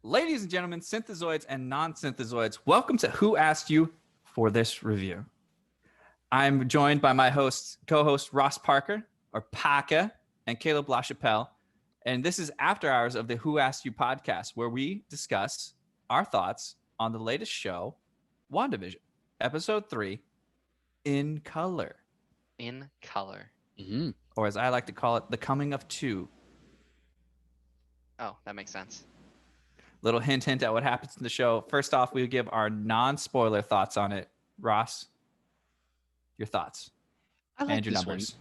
Ladies and gentlemen, synthezoids and non-synthezoids, welcome to Who Asked You for this review. I'm joined by my co-host Ross Parker, or Paka, and Kalib LaChapelle. And this is after hours of the Who Asked You podcast, where we discuss our thoughts on the latest show, WandaVision, episode 3, In Color. In Color. Mm-hmm. Or as I like to call it, The Coming of Two. Oh, that makes sense. Little hint at what happens in the show. First off, we give our non-spoiler thoughts on it. Ross, your thoughts and your numbers.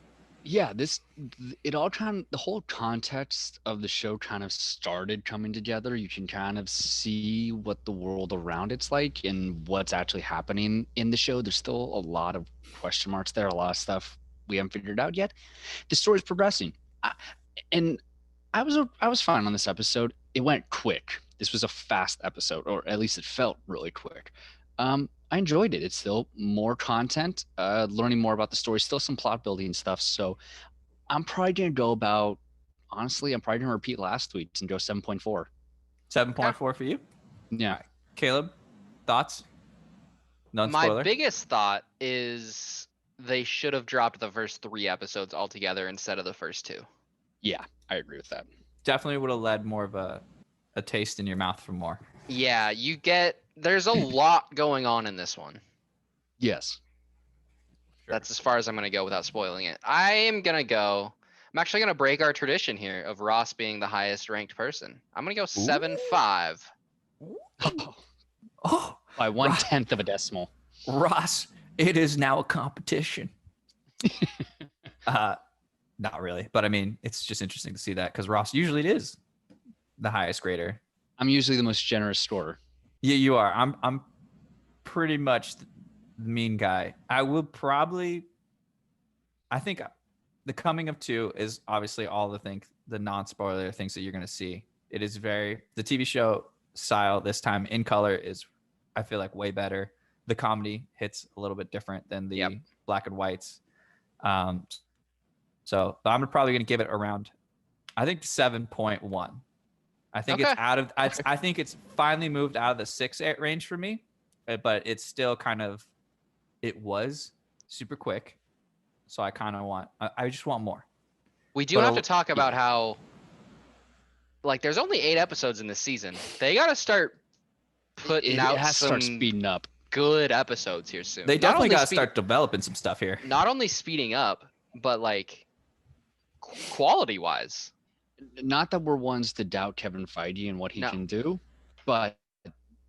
Yeah, the whole context of the show kind of started coming together. You can kind of see what the world around it's like and what's actually happening in the show. There's still a lot of question marks there, a lot of stuff we haven't figured out yet. The story's progressing. I was fine on this episode. It went quick. This was a fast episode, or at least it felt really quick. I enjoyed it. It's still more content, learning more about the story, still some plot building stuff. So I'm probably going to go about, honestly, I'm probably going to repeat last week's and go 7.4. 7.4 for you? Yeah. Right. Caleb, thoughts? Non-spoiler? My biggest thought is they should have dropped the first 3 episodes altogether instead of the first 2. Yeah, I agree with that. Definitely would have led more of a taste in your mouth for more. Yeah, there's a lot going on in this one. Yes. Sure. That's as far as I'm going to go without spoiling it. I'm actually going to break our tradition here of Ross being the highest ranked person. I'm going to go 7.5. Oh, by 1/10 of a decimal. Ross, it is now a competition. Not really, but I mean, it's just interesting to see that because Ross usually is the highest grader. I'm usually the most generous scorer. Yeah, you are. I'm pretty much the mean guy. I think The Coming of Two is obviously all the non-spoiler things that you're going to see. It is the TV show style this time in color is, I feel like, way better. The comedy hits a little bit different than the black and whites. So I'm probably going to give it around, I think 7.1. I think it's I think it's finally moved out of the 6 range for me, but it's still it was super quick. So I just want more. We do have to talk about how, there's only 8 episodes in this season. They got to start putting out some speeding up good episodes here soon. They definitely got to start developing some stuff here. Not only speeding up, but quality wise. Not that we're ones to doubt Kevin Feige and what he can do, but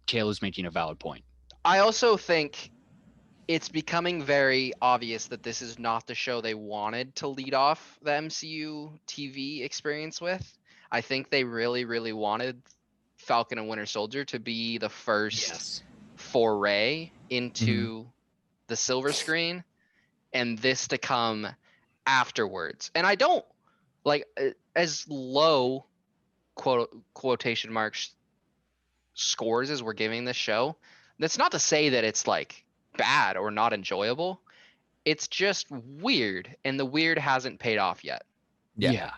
Kayla's making a valid point. I also think it's becoming very obvious that this is not the show they wanted to lead off the MCU TV experience with. I think they really, really wanted Falcon and Winter Soldier to be the first foray into the silver screen, and this to come afterwards. And I don't as low quotation marks scores as we're giving this show. That's not to say that it's bad or not enjoyable. It's just weird, and the weird hasn't paid off yet. Yeah.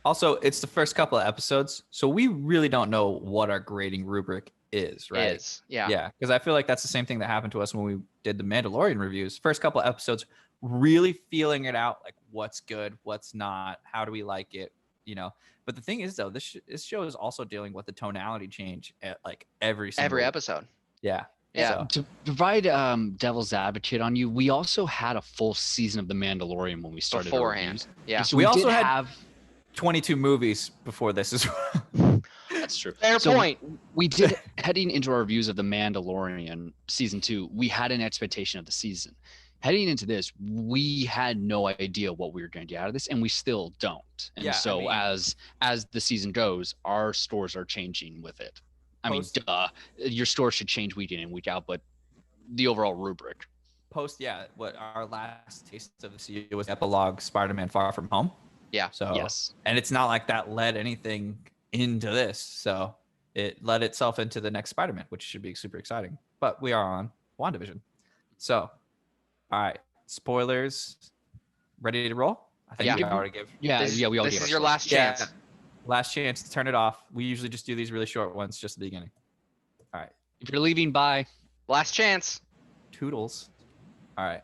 Also, it's the first couple of episodes, so we really don't know what our grading rubric is, right? Yeah, because I feel like that's the same thing that happened to us when we did the Mandalorian reviews. First couple of episodes, really feeling it out, what's good, what's not, how do we like it, But the thing is, though, this show is also dealing with the tonality change at every episode. Yeah. Yeah. To provide devil's advocate on you, we also had a full season of The Mandalorian when we started beforehand. Yeah. So we also had 22 movies before this as well. That's true. Fair point. We did, heading into our reviews of The Mandalorian season 2, we had an expectation of the season. Heading into this, we had no idea what we were going to get out of this, and we still don't. And as the season goes, our scores are changing with it. Your store should change week in and week out, but the overall rubric. What our last taste of the season was epilogue Spider-Man Far From Home. Yeah. So yes. And it's not like that led anything into this. So it led itself into the next Spider-Man, which should be super exciting. But we are on WandaVision. So, all right. Spoilers. Ready to roll? I think we already give. We all This is your last chance. Last chance to turn it off. We usually just do these really short ones just at the beginning. All right. If you're leaving, bye. Last chance. Toodles. All right.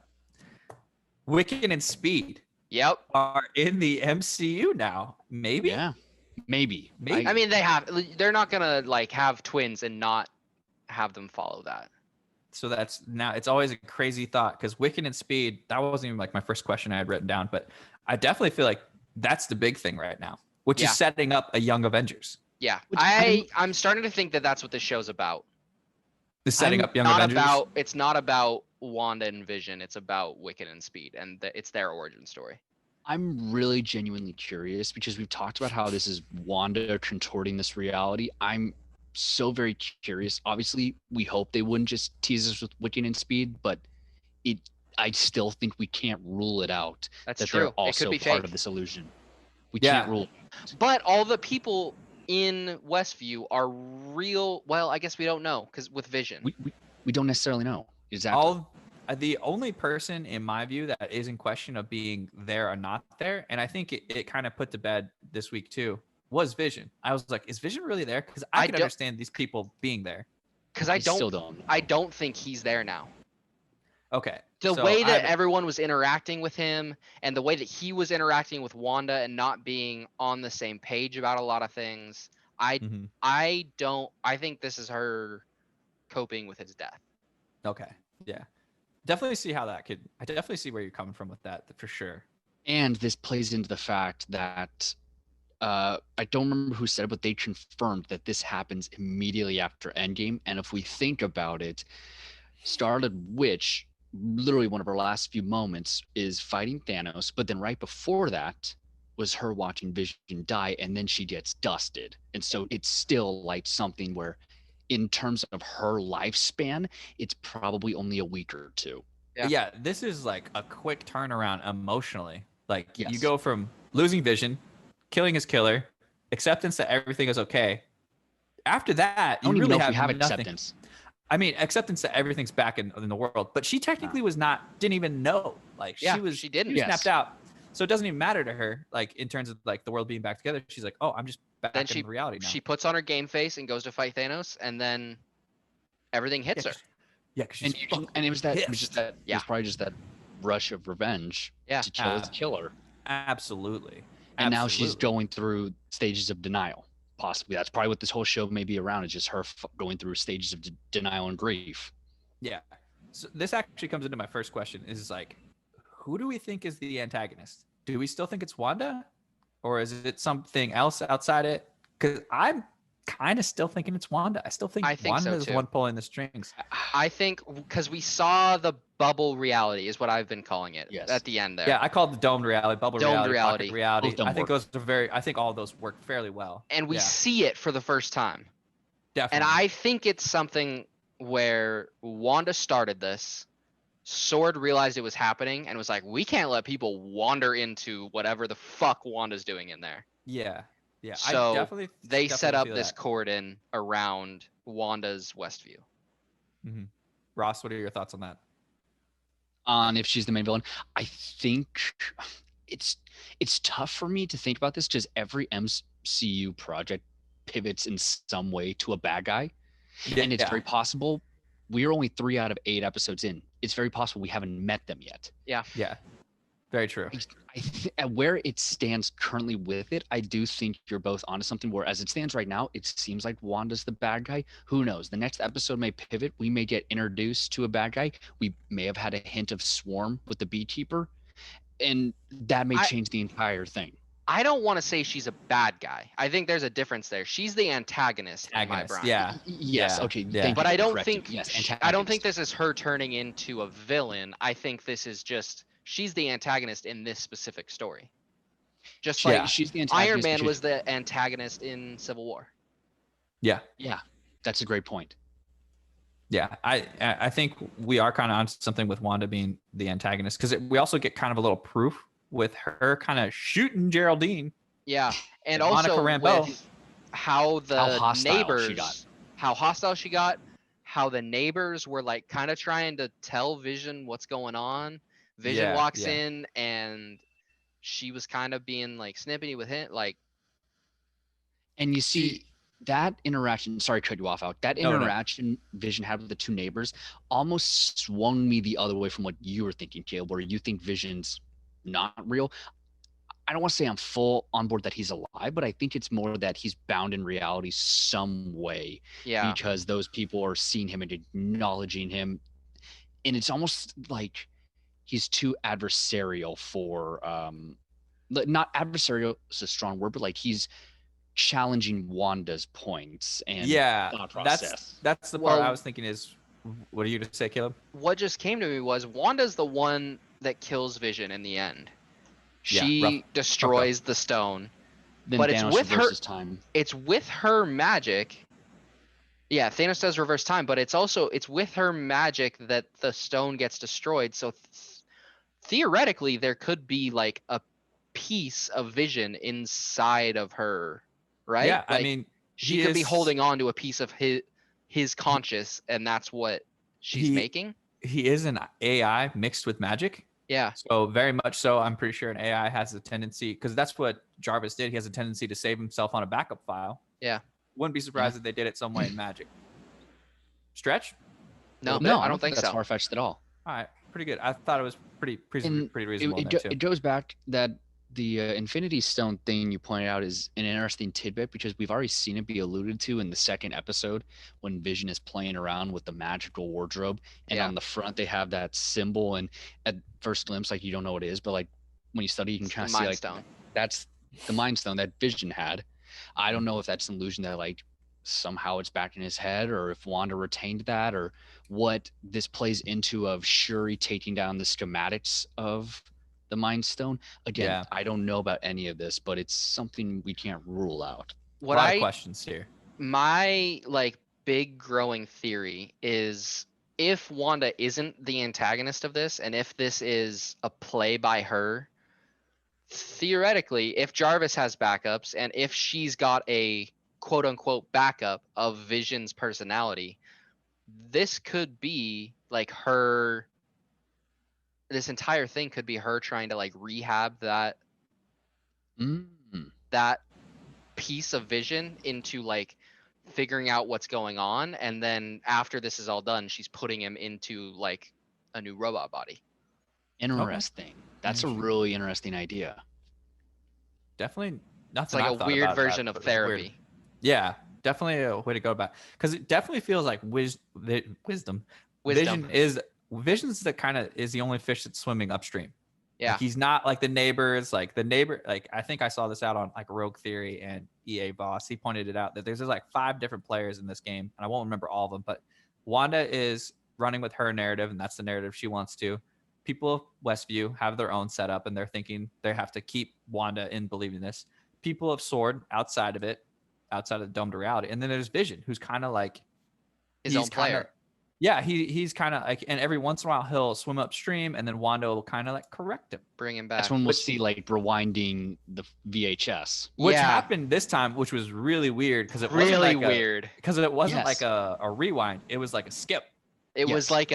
Wiccan and Speed Yep. are in the MCU now. Maybe? Yeah, maybe. Maybe. I mean, they're not gonna like have twins and not have them follow that. So that's now, it's always a crazy thought because Wiccan and Speed, that wasn't even like my first question I had written down, but I definitely feel like that's the big thing right now, which Yeah. is setting up a young Avengers. Yeah, Which I'm starting to think that that's what this show's about. The setting up young Not Avengers. it's not about Wanda and Vision. It's about Wiccan and Speed, and it's their origin story. I'm really genuinely curious because we've talked about how this is Wanda contorting this reality. I'm so very curious. Obviously, we hope they wouldn't just tease us with Wiccan and Speed, but I still think we can't rule it out That's that true. they're It could also be part fake. of this illusion. We Yeah. can't rule. But all the people in Westview are real. Well, I guess we don't know because with Vision. We don't necessarily know exactly. The only person in my view that is in question of being there or not there, and I think it kind of put to bed this week too, was Vision. I was like, is Vision really there? Because I can understand these people being there. Because I still don't know. I don't think he's there now. Okay. The so way that everyone was interacting with him and the way that he was interacting with Wanda and not being on the same page about a lot of things, Mhm. I think this is her coping with his death. Okay. Yeah. Definitely see how that could. I definitely see where you're coming from with that for sure. And this plays into the fact that I don't remember who said it, but they confirmed that this happens immediately after Endgame. And if we think about it, Scarlett Witch, literally one of her last few moments, is fighting Thanos, but then right before that was her watching Vision die, and then she gets dusted. And so it's still like something where, in terms of her lifespan, it's probably only a week or two. Yeah. This is like a quick turnaround emotionally. Like you Yes. go from losing Vision, killing his killer, acceptance that everything is okay. After that, I don't you even really know if we have nothing. acceptance. I mean, acceptance that everything's back in the world, but she technically didn't even know. Like Yeah, she didn't. She was Yes. snapped out. So it doesn't even matter to her, like in terms of like the world being back together. She's like, oh, I'm just back Then in reality now. she puts on her game face and goes to fight Thanos, and then everything hits her. Yeah, because And it was that. It was pissed. just that. It was probably just that rush of revenge Yeah. to kill his killer. Absolutely. And now she's Absolutely. going through stages of denial. Possibly that's probably what this whole show may be around. Is just her going through stages of denial and grief. Yeah. So this actually comes into my first question is like, who do we think is the antagonist? Do we still think it's Wanda? Or is it something else outside it? Because I'm kind of still thinking it's Wanda. I still think Wanda so is the too. one pulling the strings. I think because we saw the bubble reality is what I've been calling it Yes. at the end there. Yeah, I call it the domed reality, bubble Domed reality, pocket reality. Both don't I think work. I think all of those work fairly well. And we Yeah, see it for the first time. definitely. And I think it's something where Wanda started this, Sword realized it was happening and was like, we can't let people wander into whatever the fuck Wanda's doing in there. Yeah. So I definitely They set up feel this that. cordon around Wanda's Westview. Ross, what are your thoughts on that? On if she's the main villain, I think it's tough for me to think about this because every MCU project pivots in some way to a bad guy, and it's very possible we're only 3 out of 8 episodes in. It's very possible we haven't met them yet. Yeah. Very true. At where it stands currently with it, I do think you're both onto something. Where as it stands right now, it seems like Wanda's the bad guy. Who knows? The next episode may pivot. We may get introduced to a bad guy. We may have had a hint of Swarm with the Beekeeper, and that may change the entire thing. I don't want to say she's a bad guy. I think there's a difference there. She's the antagonist in my brain. Yeah. Yes. Yeah. Okay. Yeah. Thank you But for I don't correcting. think Yes, I don't think antagonist. this is her turning into a villain. I think this is just she's the antagonist in this specific story. Just Yeah. like She's the Iron antagonist. Man because- was the antagonist in Civil War. Yeah. Yeah, that's a great point. Yeah, I think we are kind of on something with Wanda being the antagonist because we also get kind of a little proof with her kind of shooting Geraldine. Yeah, and Monica also Rambeau. with how the How hostile she neighbors, got. how hostile she got, how the neighbors were like kind of trying to tell Vision what's going on. Vision Yeah, walks yeah. in and she was kind of being like snippety with him. Like And you see that interaction, sorry to cut you off, Alec, that No. interaction Vision had with the two neighbors almost swung me the other way from what you were thinking, Caleb, where you think Vision's not real. I don't want to say I'm full on board that he's alive, but I think it's more that he's bound in reality some way Yeah. because those people are seeing him and acknowledging him. And it's almost like he's too adversarial for not adversarial is a strong word, but like he's challenging Wanda's points and thought process. That's the part I Well- was thinking is, what are you to say, Caleb? What just came to me was Wanda's the one that kills Vision in the end. Yeah, She rough- destroys the stone. Then but it's Thanos with her- reverses time. It's with her magic. Yeah, Thanos does reverse time, but it's with her magic that the stone gets destroyed. So theoretically, there could be like a piece of Vision inside of her, right? Yeah, I Like, mean, she he could be is- holding on to a piece of his conscious, and that's what she's He- making. he is an AI mixed with magic. Yeah, So very much so. I'm pretty sure an AI has a tendency, because that's what Jarvis did. He has a tendency to save himself on a backup file. Yeah. Wouldn't be surprised if they did it some way in magic. Stretch? no, Little bit? No, I don't think that's so. far-fetched at all. All right, pretty good. I thought it was pretty And reasonable in it, there it too. goes back that the Infinity Stone thing you pointed out is an interesting tidbit because we've already seen it be alluded to in the second episode when Vision is playing around with the magical wardrobe, and Yeah. on the front they have that symbol, and at first glimpse, like you don't know what it is, but like when you study, you can It's kind the of see Mind like Stone. that's the Mind Stone that Vision had. I don't know if that's an illusion that like somehow it's back in his head, or if Wanda retained that, or what this plays into of Shuri taking down the schematics of the Mind Stone. Again, Yeah. I don't know about any of this, but it's something we can't rule out. A What lot of questions here. my like big growing theory is if Wanda isn't the antagonist of this, and if this is a play by her, theoretically, if Jarvis has backups and if she's got a quote unquote backup of Vision's personality, this could be like her. This entire thing could be her trying to like rehab Mm. that piece of Vision into like figuring out what's going on, and then after this is all done, she's putting him into like a new robot body. Interesting. That's a really interesting idea. Definitely It's nothing. like I've a thought weird about version that, of but it's weird. therapy. Yeah, definitely a way to go about, because it definitely feels like wisdom. Vision's the kind of is the only fish that's swimming upstream. Yeah. Like, he's not like the neighbors. Like the neighbor, like I think I saw this out on like Rogue Theory and EA Boss. He pointed it out that there's like 5 different players in this game, and I won't remember all of them. But Wanda is running with her narrative, and that's the narrative she wants to. People of Westview have their own setup, and they're thinking they have to keep Wanda in believing this. People of Sword outside of it, outside of the domed reality, and then there's Vision, who's kind of like His own player. Yeah, he's kind of like, and every once in a while he'll swim upstream, and then Wanda will kind of like correct him, Bring him back. That's when we'll see like rewinding the VHS. which Yeah. happened this time, which was really weird because it wasn't Really like weird. because it wasn't Yes. like a rewind. It was like a skip. It was Yes. like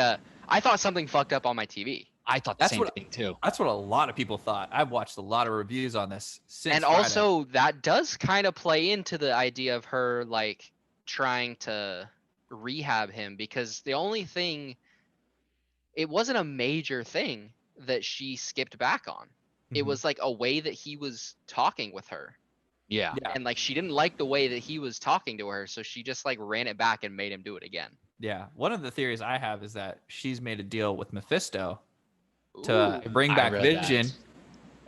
I thought something fucked up on my TV. I thought the That's same what- thing too. That's what a lot of people thought. I've watched a lot of reviews on this since And Friday. also that does kind of play into the idea of her like trying to rehab him, because the only thing, it wasn't a major thing that she skipped back on. It Mhm. was like a way that he was talking with her, Yeah. Yeah. and like she didn't like the way that he was talking to her, so she just like ran it back and made him do it again. Yeah, one of the theories I have is that she's made a deal with Mephisto to Ooh. bring I back read Vision. that.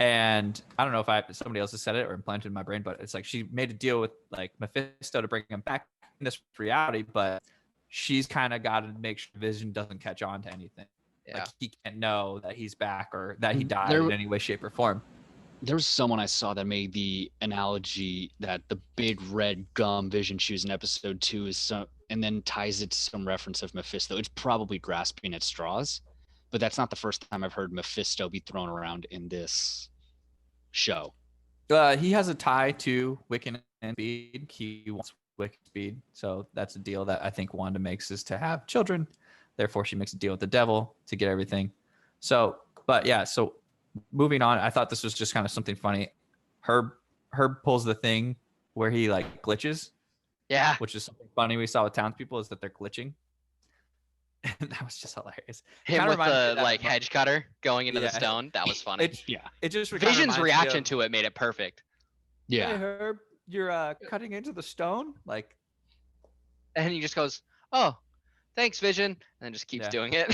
And I don't know if somebody else has said it or implanted in my brain, but it's like she made a deal with like Mephisto to bring him back in this reality, but she's kind of got to make sure Vision doesn't catch on to anything. Yeah. Like he can't know that he's back or that he died There- in any way, shape, or form. There was someone I saw that made the analogy that the big red gum Vision chews in episode 2 is some, and then ties it to some reference of Mephisto. It's probably grasping at straws, but that's not the first time I've heard Mephisto be thrown around in this show. He has a tie to Wiccan and Speed. He wants Wiccan Speed, so that's a deal that I think Wanda makes, is to have children. Therefore, she makes a deal with the devil to get everything. So, but yeah, so moving on, I thought this was just kind of something funny. Herb pulls the thing where he like glitches, Yeah. which is something funny we saw with townspeople is that they're glitching. And that was just hilarious. Him Kinda with reminded me the of that like mo- hedge cutter going into Yeah. the stone. That was funny. Yeah. It just kinda Vision's reminds me reaction of, to it made it perfect. Hey Yeah. Herb, you're cutting into the stone? Like, And he just goes, "Oh, thanks, Vision," and then just keeps Yeah. doing it.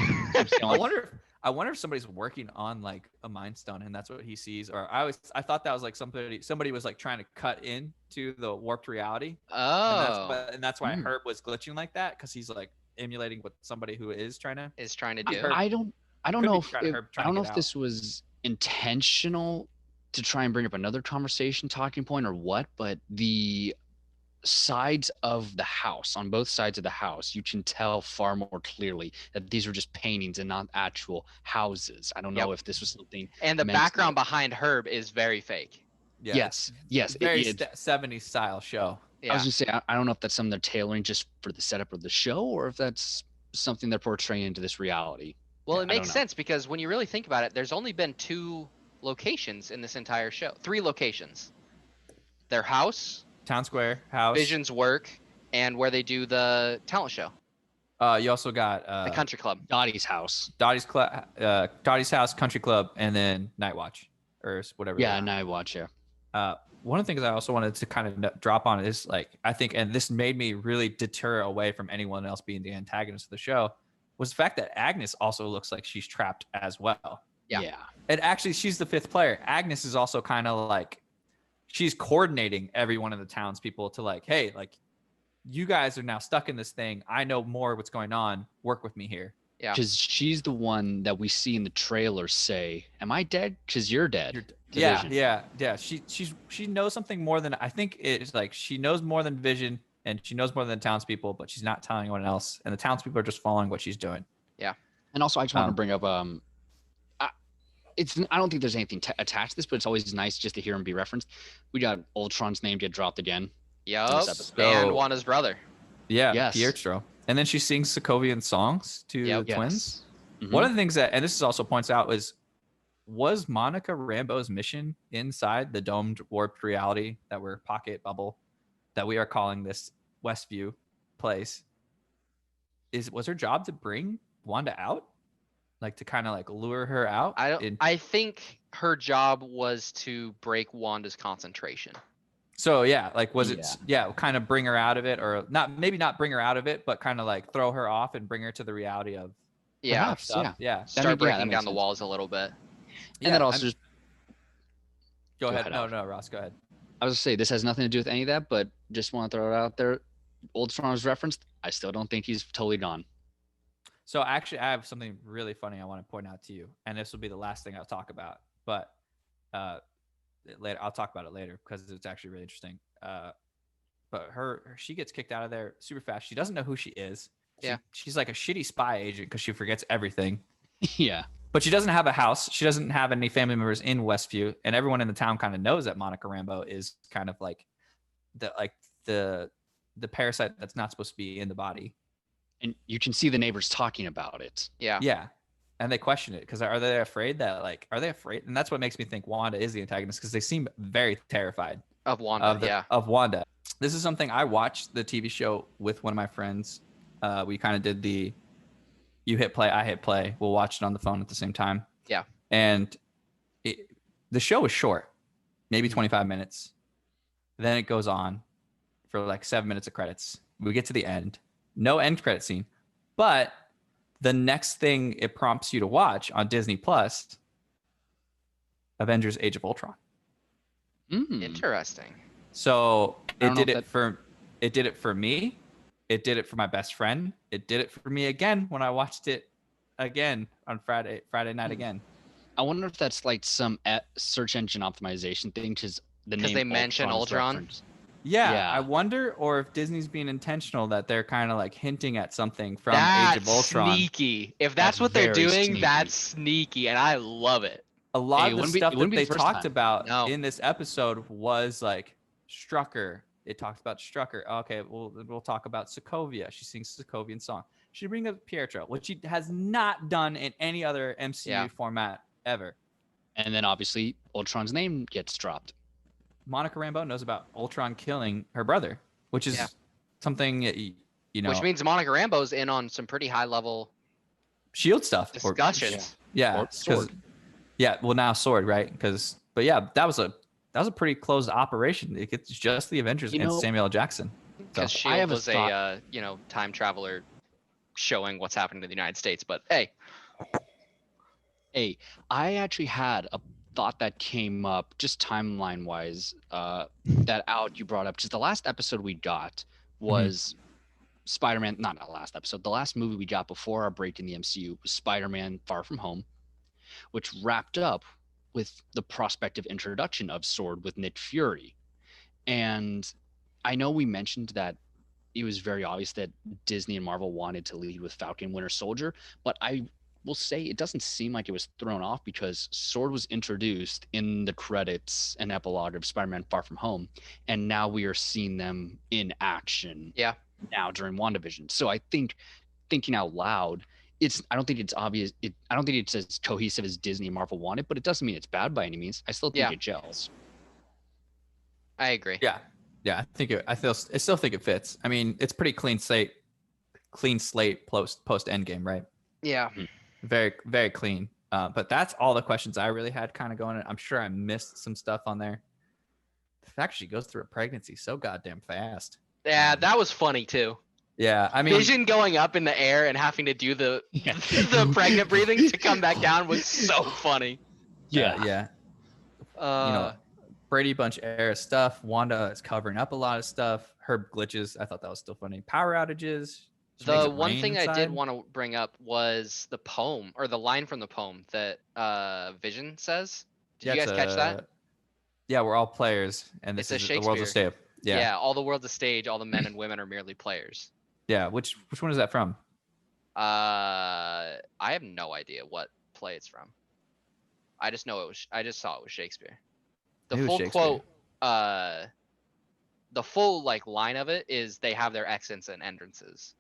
I wonder if somebody's working on like a mind stone and that's what he sees. Or I thought that was like somebody was like trying to cut into the warped reality. Oh, And that's why Hmm. Herb was glitching like that, because he's like emulating what somebody who is trying to. is trying to do. Herb. I don't Could know be if trying to Herb I trying don't to know get if this was intentional to try and bring up another conversation talking point or what, but the sides of the house, on both sides of the house, you can tell far more clearly that these were just paintings and not actual houses. I don't know Yep. if this was something And the meant to- background behind Herb is very fake. Yeah, yes, yes, very it- 70s style show. I Yeah. was gonna say I don't know if that's something they're tailoring just for the setup of the show or if that's something they're portraying into this reality. Well, Yeah, it I don't makes know. sense because when you really think about it, there's only been 2 locations in this entire show. 3 locations. Their house, Town Square house. Vision's work, and where they do the talent show, You also got the country club. Dottie's house. Dottie's house, country club, and then Night Watch or whatever. they Yeah, are. and I watch. Yeah. One of the things I also wanted to kind of drop on is like, I think, and this made me really deter away from anyone else being the antagonist of the show, was the fact that Agnes also looks like she's trapped as well. Yeah. And actually, she's the 5th player. Agnes is also kind of like, she's coordinating every one of the townspeople to like, hey, like, you guys are now stuck in this thing. I know more what's going on. Work with me here. Yeah. Because she's the one that we see in the trailer say, "Am I dead? Because you're dead." You're, to yeah, Vision. yeah. She knows something more than, I think it's like she knows more than Vision and she knows more than the townspeople, but she's not telling anyone else. And the townspeople are just following what she's doing. And also, I just want to bring up, I don't think there's anything attached to this, but it's always nice just to hear him be referenced. We got Ultron's name get dropped again. Yup. episode. And Wanda's brother. Yeah, Yes. Pietro. And then she sings Sokovian songs to Yep. the twins. Mhm. One of the things that, and this is also points out, was Monica Rambeau's mission inside the domed warped reality that we're pocket bubble that we are calling this Westview place? Was her job to bring Wanda out, like to kind of like lure her out? I think her job was to break Wanda's concentration. So yeah, like was it? Yeah. Yeah, kind of bring her out of it, or not? Maybe not bring her out of it, but kind of like throw her off and bring her to the reality of Yeah. Perhaps, stuff. Yeah. Start that breaking makes down the sense. walls a little bit. And that Yeah, also just, Go Go ahead. ahead, No, Alec. no, Ross, go ahead. I was gonna say this has nothing to do with any of that, but just want to throw it out there. Ultron was referenced. I still don't think he's totally gone. So actually, I have something really funny I want to point out to you, and this will be the last thing I'll talk about. But later, I'll talk about it later because it's actually really interesting. But she gets kicked out of there super fast. She doesn't know who she is. Yeah. She's like a shitty spy agent because she forgets everything. Yeah. But she doesn't have a house. She doesn't have any family members in Westview, and everyone in the town kind of knows that Monica Rambeau is kind of like the parasite that's not supposed to be in the body. And you can see the neighbors talking about it. Yeah. Yeah. And they question it because are they afraid? And that's what makes me think Wanda is the antagonist, because they seem very terrified Of Wanda. of Wanda. This is something I watched the TV show with one of my friends. We kind of did the you hit play, I hit play. We'll watch it on the phone at the same time. Yeah. And the show is short, maybe 25 minutes. Then it goes on for like 7 minutes of credits. We get to the end. No end credit scene. But the next thing it prompts you to watch on Disney Plus, Avengers Age of Ultron. Interesting. So I it don't know did if it for me. It did it for my best friend. It did it for me again when I watched it again on Friday night again. I wonder if that's like some search engine optimization thing because they mention is Ultron? referenced. Yeah, I wonder, or if Disney's being intentional that they're kind of like hinting at something from That's Age of Ultron. sneaky. If that's That's what they're very doing, sneaky. that's sneaky, and I love it. A lot Hey, of it the wouldn't be- stuff it that wouldn't be they the first talked time. about No. in this episode was like Strucker. It talks about Strucker. Okay, we'll talk about Sokovia. She sings a Sokovian song. She brings up Pietro, which she has not done in any other MCU Yeah. format ever. And then obviously Ultron's name gets dropped. Monica Rambeau knows about Ultron killing her brother, which is Yeah. something you know, Which means Monica Rambeau's in on some pretty high level Shield stuff. discussions. Yeah, Or because Sword. yeah, well now Sword, right? But yeah, that was a pretty closed operation. It's just the Avengers and Samuel L. Jackson. So Because I Shield have a was thought. a time traveler showing what's happening to the United States. But hey, Hey, I actually had a thought that came up just timeline wise. That out you brought up. Just the last episode we got was Spider-Man. Not the last episode. The last movie we got before our break in the MCU was Spider-Man: Far From Home, which wrapped up with the prospective introduction of Sword with Nick Fury. And I know we mentioned that it was very obvious that Disney and Marvel wanted to lead with Falcon Winter Soldier, but I will say it doesn't seem like it was thrown off because Sword was introduced in the credits and epilogue of Spider-Man Far From Home, and now we are seeing them in action yeah, now during WandaVision. So I think, thinking out loud, I don't think it's obvious. I don't think it's as cohesive as Disney and Marvel wanted, but it doesn't mean it's bad by any means. I still think Yeah. it gels. I agree. yeah, I still think it fits. I mean, it's pretty clean slate post Endgame, right? Yeah. Very, very clean. But that's all the questions I really had kind of going. I'm sure I missed some stuff on there. The fact she goes through a pregnancy so goddamn fast. Yeah, that was funny too. Yeah, I mean, Vision going up in the air and having to do the Yeah. the pregnant breathing to come back down was so funny. yeah. Uh, Brady Bunch era stuff. Wanda is covering up a lot of stuff. Her glitches, I thought that was still funny. Power outages. She makes the it one rain thing I did inside. want to bring up was the poem or the line from the poem that Vision says. Did you it's guys catch that? Yeah, we're all players, and this It says is the world's a Shakespeare. stage. Yeah. All the world's a stage. All the men and women are merely players. Yeah. Which one is that from? I have no idea what play it's from. I just know it was. I just saw it was Shakespeare. The Maybe it was full Shakespeare. quote, the full line of it is they have their exits and entrances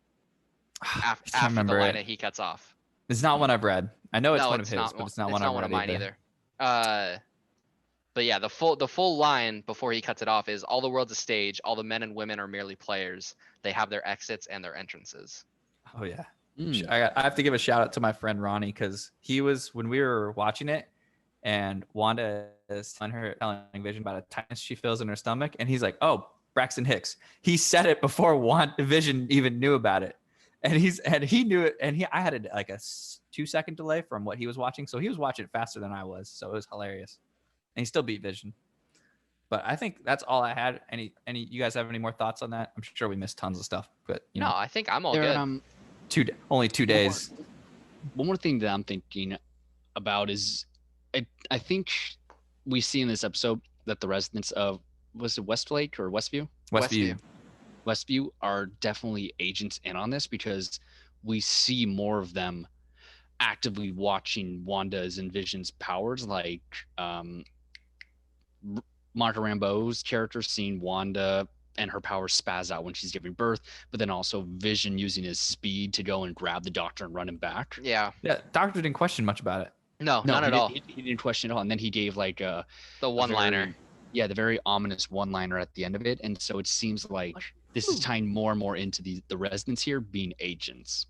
I can't after the remember line it. that he cuts off. It's not one I've read. I know it's No, one of his, but it's not one I've one of read mine either. But yeah, the full line before he cuts it off is all the world's a stage. All the men and women are merely players. They have their exits and their entrances. Oh yeah. Mm. I have to give a shout out to my friend Ronnie because he was when we were watching it, and Wanda is telling Vision about a tightness she feels in her stomach, and he's like, "Oh, Braxton Hicks." He said it before Vision even knew about it, and he knew it, and I had a 2-second delay from what he was watching, so he was watching it faster than I was, so it was hilarious, and he still beat Vision. But I think that's all I had. Any you guys have any more thoughts on that? I'm sure we missed tons of stuff, but you No, know, I think I'm all There, good. only 2 days. One more thing that I'm thinking about is I think we see in this episode that the residents of, was it Westlake or Westview? Westview are definitely agents in on this because we see more of them actively watching Wanda's and Vision's powers, like Monica Rambeau's character seeing Wanda and her powers spaz out when she's giving birth, but then also Vision using his speed to go and grab the doctor and run him back. Yeah. Yeah, Doctor didn't question much about it. No, none he at all. He didn't question it at all. And then he gave like The one-liner. the very ominous one-liner at the end of it. And so it seems like this is tying more and more into the residents here being agents.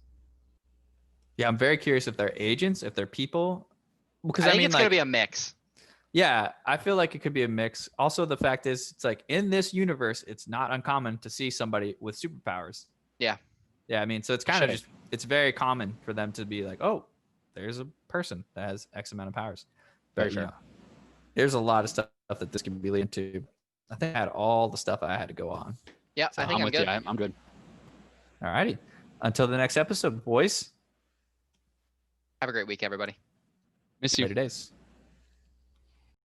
Yeah, I'm very curious if they're agents, if they're people. Because I think it's gonna be a mix. Yeah, I feel like it could be a mix. Also, the fact is, it's like in this universe, it's not uncommon to see somebody with superpowers. Yeah. Yeah, I mean, so it's kind of it's very common for them to be like, oh, there's a person that has X amount of powers. Very But, fair. There's a lot of stuff that this could be leading to. I think I had all the stuff I had to go on. Yeah, So I think I'm with good. you. I'm good. All righty. Until the next episode, boys. Have a great week, everybody. Miss you. Later days.